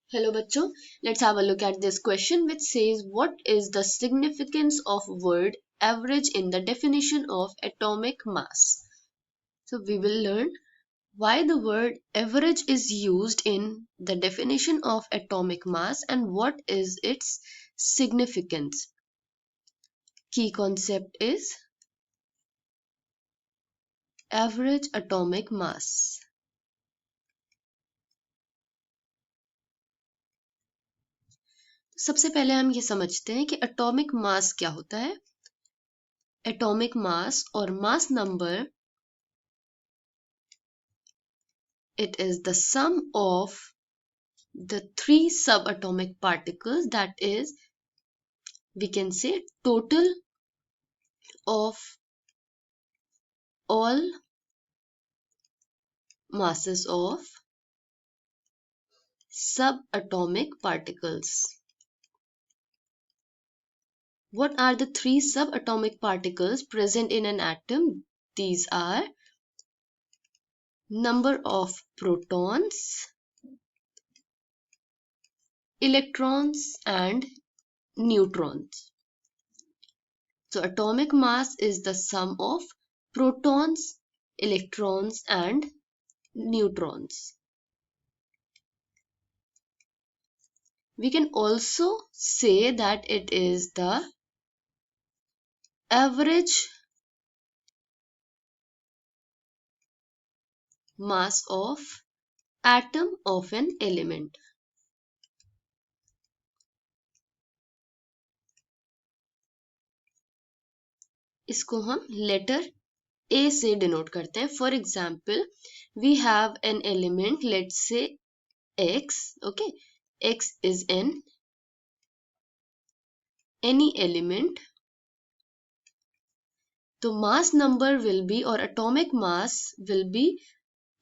Hello bachcho, let's have a look at this question which says what is the significance of word average in the definition of atomic mass. So we will learn why the word average is used in the definition of atomic mass and what is its significance. Key concept is average atomic mass. सबसे पहले हम ये समझते हैं कि atomic mass क्या होता है. एटॉमिक मास और mass number, it is the sum of the three subatomic particles, that is, we can say total of all masses of subatomic particles. What are the three subatomic particles present in an atom? These are number of protons, electrons and neutrons. So atomic mass is the sum of protons, electrons and neutrons. We can also say that it is the average mass of atom of an element. इसको हम letter A से denote करते हैं. For example, we have an element, let's say X. Okay, X is any element. The mass number will be, or atomic mass will be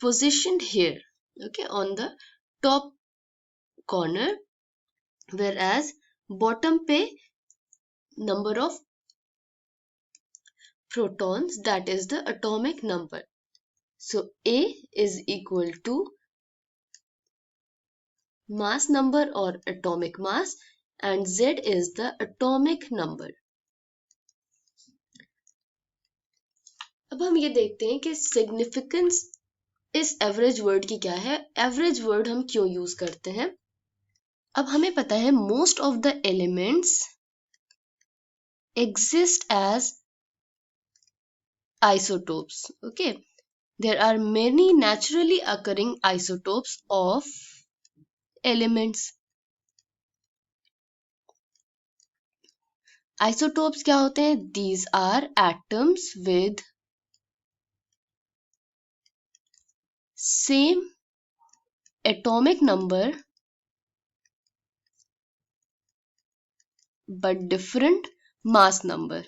positioned here, okay, on the top corner, whereas bottom पे number of protons, that is the atomic number. So A is equal to mass number or atomic mass and Z is the atomic number. अब हम ये देखते हैं कि significance इस average word की क्या है. average word हम क्यों यूज करते हैं. अब हमें पता है most of the elements exist as isotopes. Okay, there are many naturally occurring isotopes of elements. Isotopes क्या होते हैं? These are atoms with same atomic number but different mass number.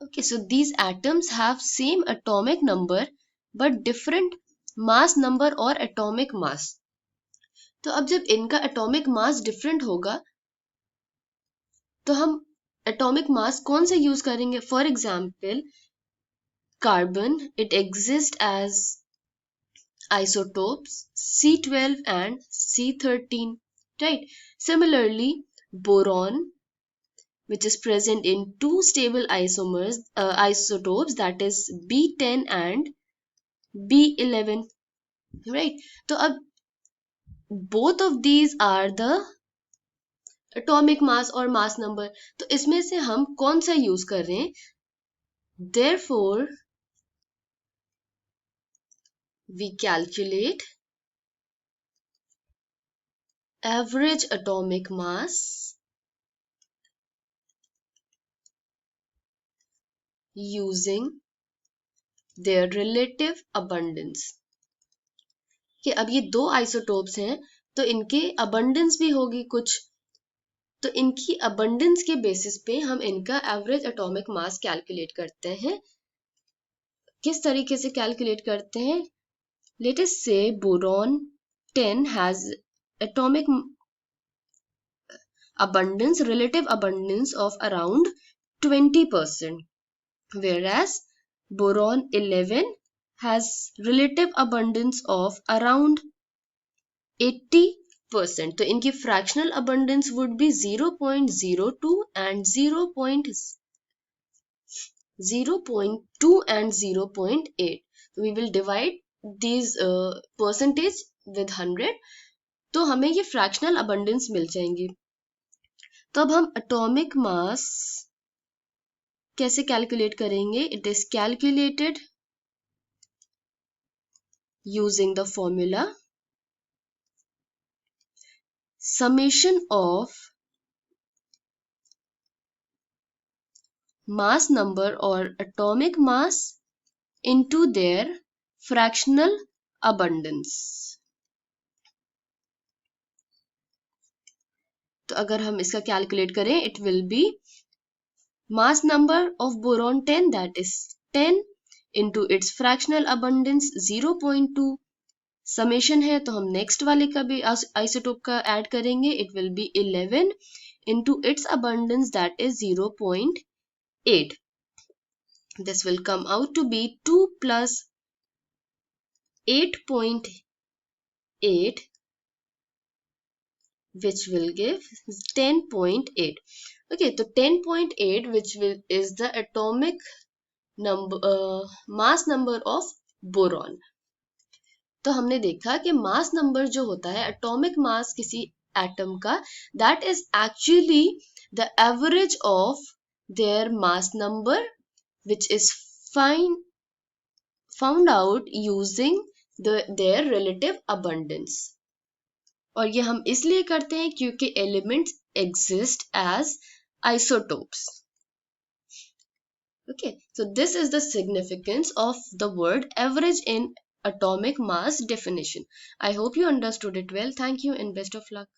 Okay, so these atoms have same atomic number but different mass number or atomic mass. तो अब जब इनका atomic mass different होगा तो हम atomic mass कौन से use करेंगे. For example, carbon, it exists as isotopes C12 and C13, right? Similarly, boron, which is present in two stable isotopes, that is B10 and B11, right? तो अब both of these are the atomic mass or mass number. तो इसमें से हम कौन सा use कर रहे हैं. Therefore, we calculate average atomic mass using their relative abundance. कि अब ये दो आइसोटोप्स हैं तो इनके abundance भी होगी कुछ, तो इनकी abundance के बेसिस पे हम इनका एवरेज एटॉमिक मास कैलकुलेट करते हैं. किस तरीके से कैलकुलेट करते हैं. Let us say boron 10 has atomic abundance, relative abundance of around 20%, whereas boron 11 has relative abundance of around 80%. तो इनकी fractional abundance would be 0.02 and 0.2 and 0.8. So we will divide these percentage with 100. तो हमें ये fractional abundance मिल जाएंगी. तो अब हम atomic mass कैसे calculate करेंगे? It is calculated using the formula summation of mass number or atomic mass into their fractional abundance. तो अगर हम इसका कैलकुलेट करें, it will be mass number of boron 10, that is 10 into its fractional abundance 0.2. Summation है तो हम next वाले का भी आइसोटोप का ऐड करेंगे. It will be 11 into its abundance, that is 0.8. This will come out to be 2 plus 8.8, which will give 10.8. Okay, so 10.8, which is the atomic number mass number of boron. तो हमने देखा कि mass number जो होता है, atomic mass किसी atom का, that is actually the average of their mass number which is found out using their relative abundance. और ये हम इसलिए करते हैं क्योंकि elements exist as isotopes. Okay, so this is the significance of the word average in atomic mass definition. I hope you understood it well. Thank you and best of luck.